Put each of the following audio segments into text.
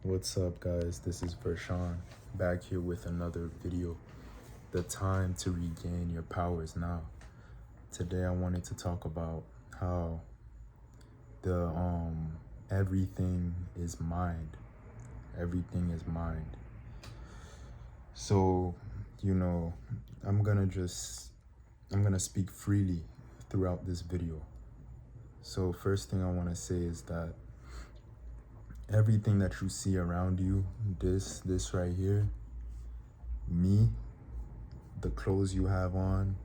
What's up, guys? This is Vershonc back here with another video. The time to regain your power is now. Today I wanted to talk about how the everything is mind. Everything is mind. So, you know, I'm gonna speak freely throughout this video. So first thing I want to say is that everything that you see around you, this right here, me, the clothes you have on,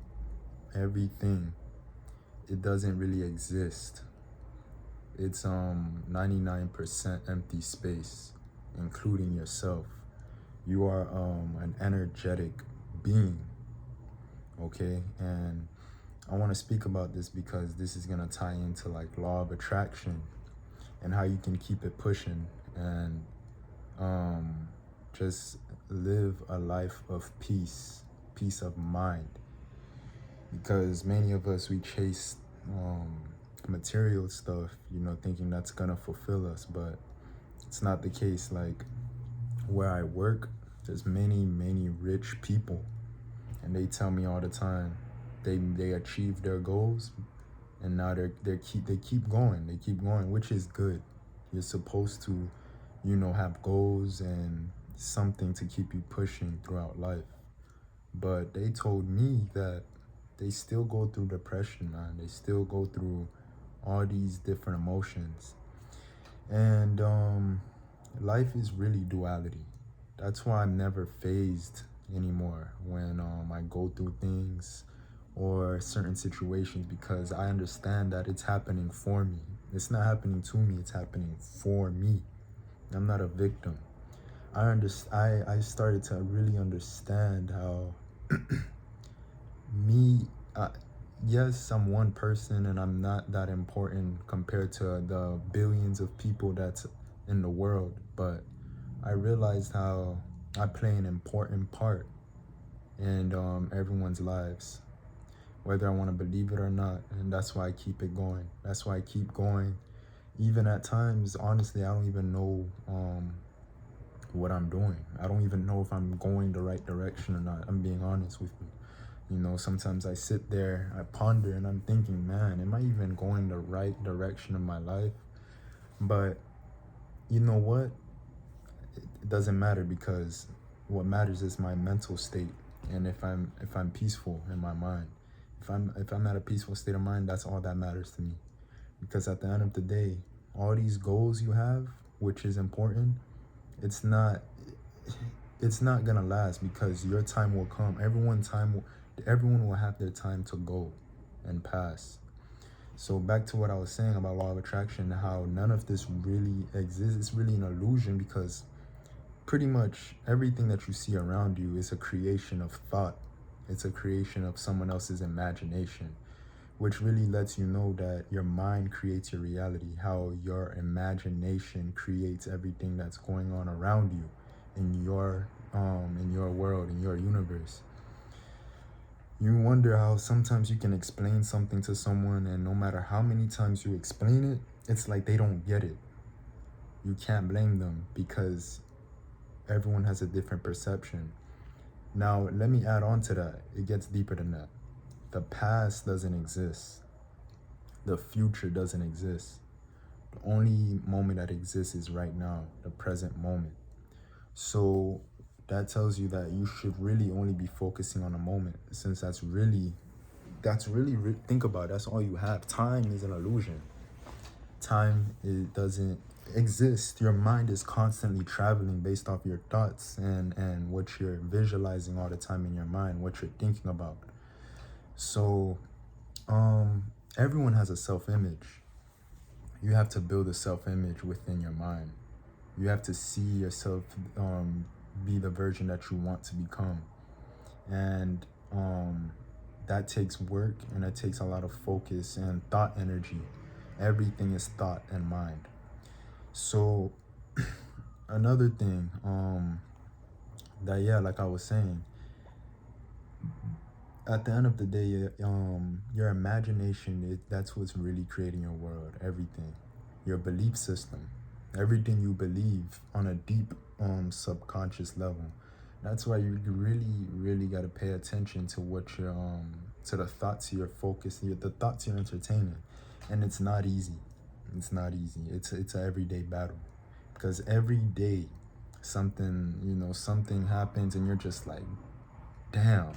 everything, it doesn't really exist. It's 99% empty space, including yourself. You are an energetic being, okay? And I want to speak about this because this is going to tie into like law of attraction and how you can keep it pushing and just live a life of peace of mind. Because many of us, we chase material stuff, thinking that's gonna fulfill us, but it's not the case. Like where I work, there's many rich people, and they tell me all the time they achieve their goals, and now they keep going, which is good. You're supposed to, have goals and something to keep you pushing throughout life. But they told me that they still go through depression, man. They still go through all these different emotions. And life is really duality. That's why I'm never phased anymore when I go through things or certain situations, because I understand that it's happening for me. It's not happening to me, it's happening for me. I'm not a victim. I started to really understand how me, yes, I'm one person and I'm not that important compared to the billions of people that's in the world, but I realized how I play an important part in everyone's lives, whether I want to believe it or not. And that's why I keep it going. That's why I keep going. Even at times, honestly, I don't even know what I'm doing. I don't even know if I'm going the right direction or not. I'm being honest with you. Sometimes I sit there, I ponder, and I'm thinking, man, am I even going the right direction in my life? But you know what? It doesn't matter, because what matters is my mental state. And if I'm peaceful in my mind, if I'm at a peaceful state of mind, that's all that matters to me. Because at the end of the day, all these goals you have, which is important, it's not gonna last, because your time will come. Everyone will have their time to go and pass. So back to what I was saying about law of attraction, how none of this really exists. It's really an illusion, because pretty much everything that you see around you is a creation of thought. It's a creation of someone else's imagination, which really lets you know that your mind creates your reality, how your imagination creates everything that's going on around you in your world, in your universe. You wonder how sometimes you can explain something to someone, and no matter how many times you explain it, it's like they don't get it. You can't blame them, because everyone has a different perception. Now, let me add on to that. It gets deeper than that. The past doesn't exist. The future doesn't exist. The only moment that exists is right now, the present moment. So that tells you that you should really only be focusing on a moment, since think about it, that's all you have. Time is an illusion. Time, it doesn't exist. Your mind is constantly traveling based off your thoughts and what you're visualizing all the time in your mind, what you're thinking about. So everyone has a self-image. You have to build a self-image within your mind. You have to see yourself be the version that you want to become. And that takes work, and it takes a lot of focus and thought energy. Everything is thought and mind. So another thing, like I was saying, at the end of the day, your imagination, that's what's really creating your world. Everything, your belief system. everything you believe on a deep subconscious level. That's why you really got to pay attention to what you're to the thoughts you're focusing, the thoughts you're entertaining. And it's not easy. It's not easy. It's an everyday battle, because every day something, something happens and you're just like, damn,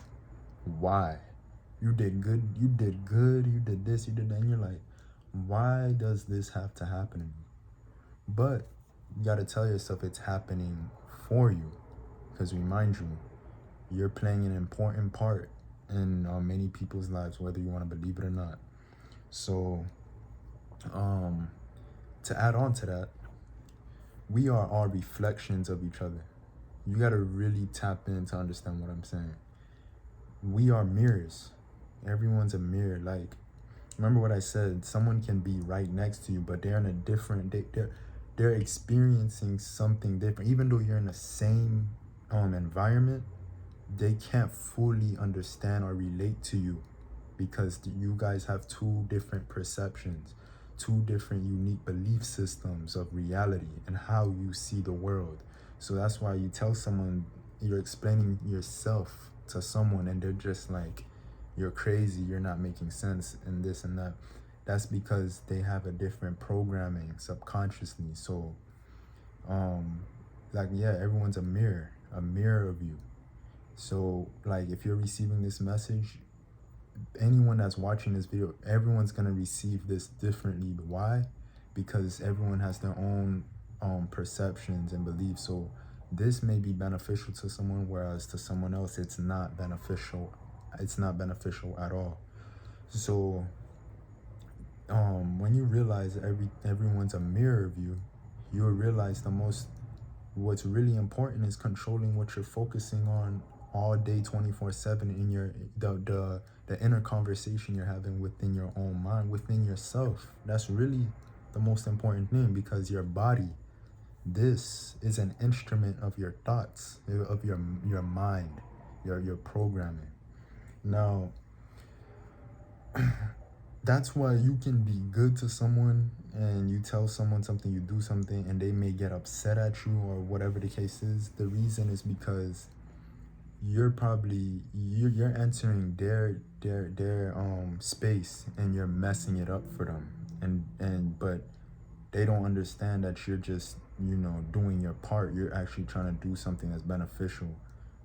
why? You did this, you did that, and you're like, why does this have to happen to me? But you got to tell yourself it's happening for you, because remind you, you're playing an important part in many people's lives, whether you want to believe it or not. So, um, to add on to that, we are all reflections of each other. You got to really tap in to understand what I'm saying. We are mirrors. Everyone's a mirror. Like, remember what I said, someone can be right next to you, but they're in a different, they're experiencing something different. Even though you're in the same environment, they can't fully understand or relate to you, because you guys have two different perceptions, two different unique belief systems of reality and how you see the world. So that's why you tell someone, you're explaining yourself to someone, and they're just like, you're crazy, you're not making sense, and this and that. That's because they have a different programming subconsciously. So, like, yeah, everyone's a mirror of you. So, like, if you're receiving this message, anyone that's watching this video, everyone's gonna receive this differently. Why? Because everyone has their own perceptions and beliefs. So this may be beneficial to someone, whereas to someone else it's not beneficial. It's not beneficial at all. So when you realize everyone's a mirror of you, you'll realize what's really important is controlling what you're focusing on all day, 24/7, in your the inner conversation you're having within your own mind, within yourself. That's really the most important thing, because your body, this is an instrument of your thoughts, of your mind, your programming. Now, that's why you can be good to someone, and you tell someone something, you do something, and they may get upset at you or whatever the case is. The reason is because you're entering their space, and you're messing it up for them, but they don't understand that you're just doing your part. You're actually trying to do something that's beneficial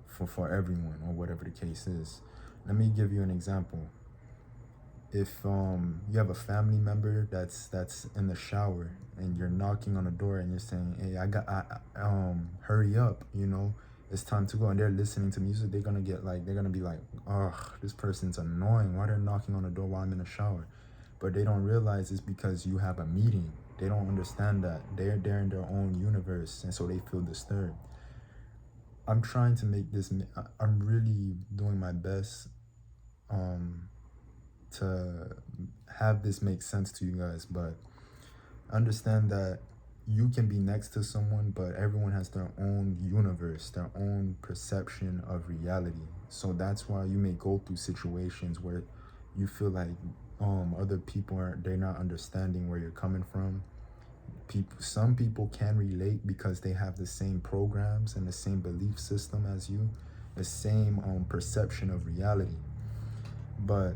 for everyone, or whatever the case is. Let me give you an example. If you have a family member that's in the shower, and you're knocking on the door, and you're saying, hey, hurry up, it's time to go, and they're listening to music, they're gonna be like, oh, this person's annoying, why they're knocking on the door while I'm in the shower? But they don't realize it's because you have a meeting. They don't understand that they're in their own universe, and so they feel disturbed. I'm trying to make this, I'm really doing my best to have this make sense to you guys, but understand that you can be next to someone, but everyone has their own universe, their own perception of reality. So that's why you may go through situations where you feel like other people they're not understanding where you're coming from. Some people can relate because they have the same programs and the same belief system as you, the same perception of reality. But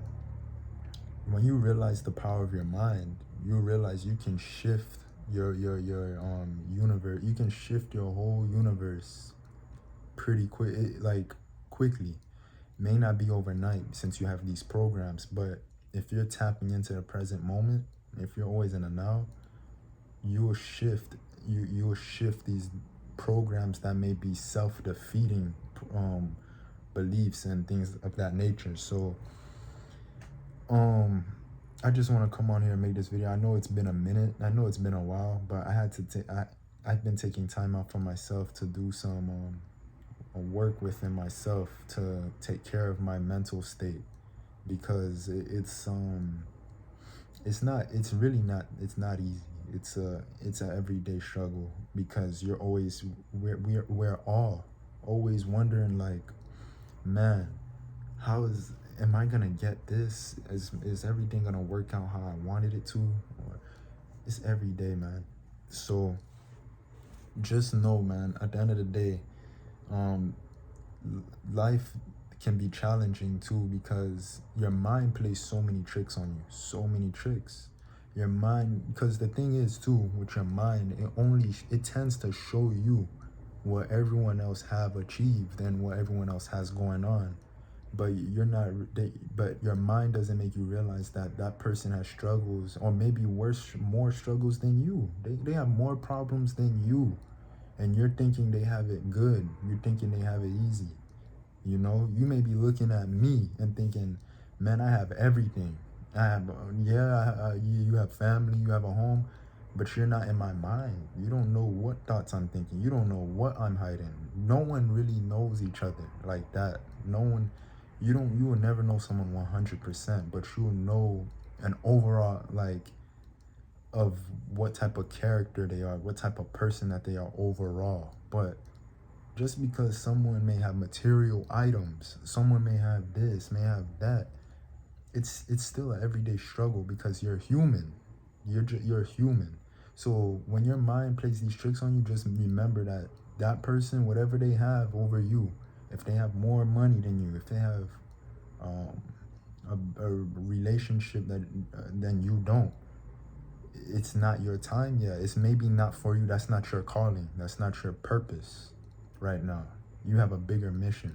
when you realize the power of your mind, you realize you can shift your universe. You can shift your whole universe pretty quick, quickly. May not be overnight, since you have these programs, but if you're tapping into the present moment, if you're always in the now, you will shift. You will shift these programs that may be self-defeating beliefs and things of that nature. So I just want to come on here and make this video. I know it's been a minute, I know it's been a while, but I had to I've been taking time out for myself to do some work within myself, to take care of my mental state, because it's not easy. It's an everyday struggle, because we're all always wondering, like, man, am I gonna get this? Is everything gonna work out how I wanted it to? Or it's every day, man. So just know, man, at the end of the day, um, life can be challenging too, because your mind plays so many tricks on you, so many tricks. Your mind, because the thing is too, with your mind, it tends to show you what everyone else have achieved and what everyone else has going on, but you're not but your mind doesn't make you realize that that person has struggles, or maybe worse, more struggles than you. They have more problems than you, and you're thinking they have it good, you're thinking they have it easy. You know, you may be looking at me and thinking, man, I have everything. I have, yeah, you have family, you have a home, but you're not in my mind. You don't know what thoughts I'm thinking. You don't know what I'm hiding. No one really knows each other like that. No one, you will never know someone 100%, but you will know an overall, like, of what type of character they are, what type of person that they are overall. But just because someone may have material items, someone may have this, may have that, it's still an everyday struggle, because you're human. You're human. So when your mind plays these tricks on you, just remember that that person, whatever they have over you, if they have more money than you, if they have um, a relationship that than you don't, it's not your time yet. It's maybe not for you. That's not your calling. That's not your purpose right now. You have a bigger mission.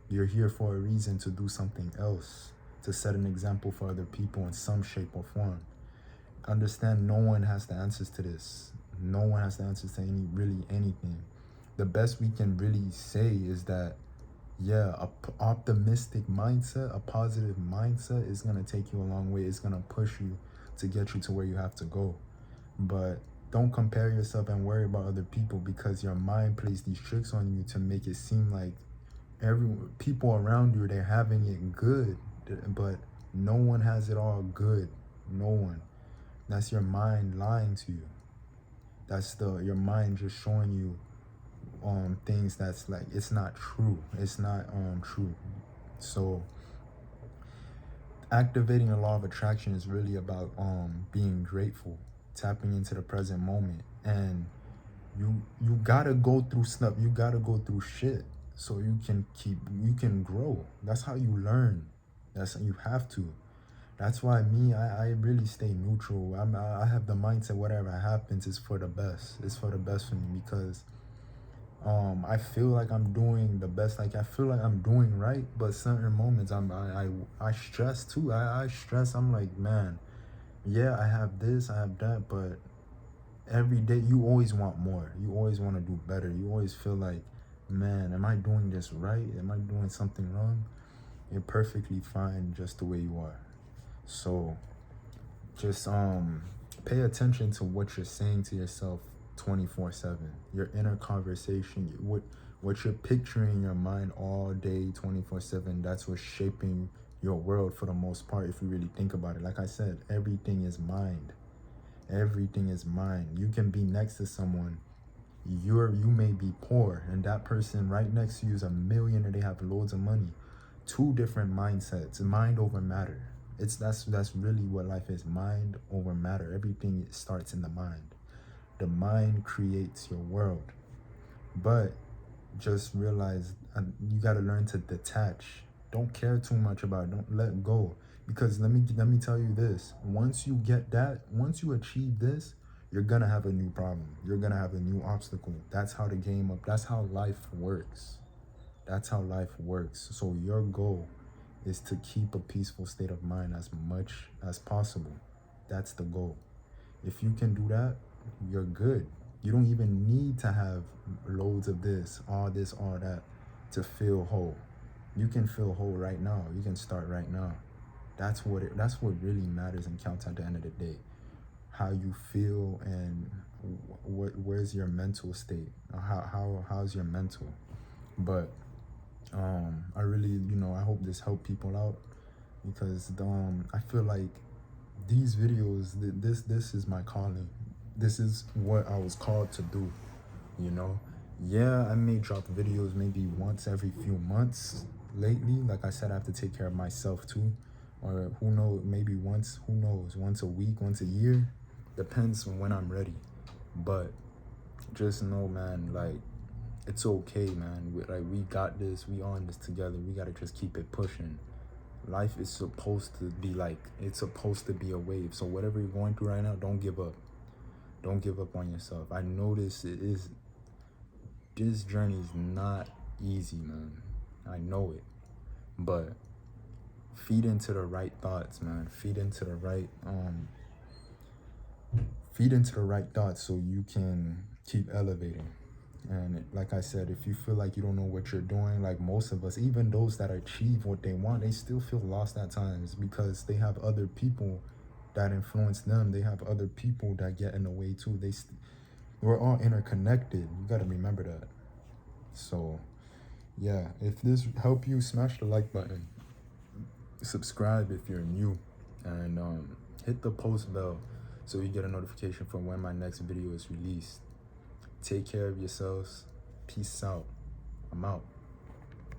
You're here for a reason, to do something else, to set an example for other people in some shape or form. Understand, no one has the answers to this. No one has the answers to really anything. The best we can really say is that, yeah, optimistic mindset, a positive mindset is going to take you a long way. It's going to push you to get you to where you have to go. But don't compare yourself and worry about other people, because your mind plays these tricks on you to make it seem like every people around you, they're having it good, but no one has it all good. No one. That's your mind lying to you. That's your mind just showing you things that's like, it's not true. It's not true. So activating the law of attraction is really about being grateful, tapping into the present moment. And you gotta go through stuff, you gotta go through shit, so you can grow. That's how you learn. You have to. That's why I really stay neutral. I have the mindset, whatever happens is for the best. It's for the best for me, because I feel like I'm doing the best. Like, I feel like I'm doing right, but certain moments I stress too. I stress. I'm like, man, yeah, I have this, I have that, but every day you always want more. You always want to do better. You always feel like, man, am I doing this right? Am I doing something wrong? You're perfectly fine just the way you are. So just pay attention to what you're saying to yourself 24/7. Your inner conversation, what you're picturing in your mind all day 24/7, that's what's shaping your world for the most part, if you really think about it. Like I said, everything is mind. Everything is mind. You can be next to someone, you may be poor, and that person right next to you is a millionaire, they have loads of money. Two different mindsets. Mind over matter. That's really what life is. Mind over matter. Everything starts in the mind. The mind creates your world. But just realize, you got to learn to detach. Don't care too much about it. Don't let go, because let me tell you this. Once you get that, once you achieve this, you're gonna have a new problem. You're gonna have a new obstacle. That's how the game up. That's how life works. That's how life works. So your goal is to keep a peaceful state of mind as much as possible. That's the goal. If you can do that, you're good. You don't even need to have loads of this, all that, to feel whole. You can feel whole right now. You can start right now. That's what really matters and counts at the end of the day. How you feel, and where's your mental state? How's your mental? But I really, I hope this helped people out, because I feel like these videos, this is my calling. This is what I was called to do, you know. Yeah, I may drop videos maybe once every few months lately. Like I said, I have to take care of myself too. Or who knows, maybe once a week, once a year. Depends on when I'm ready. But just know, man, like, it's okay, man. We got this. We on this together. We gotta just keep it pushing. Life is supposed to be like, it's supposed to be a wave. So whatever you're going through right now, don't give up. Don't give up on yourself. I know this journey is not easy, man. I know it. But feed into the right thoughts, man. Feed into the right thoughts so you can keep elevating. And like I said, if you feel like you don't know what you're doing, like most of us, even those that achieve what they want, they still feel lost at times because they have other people that influence them. They have other people that get in the way too. We're all interconnected. You got to remember that. So yeah, if this helped you, smash the like button, subscribe if you're new, and hit the post bell so you get a notification from when my next video is released. Take care of yourselves. Peace out. I'm out.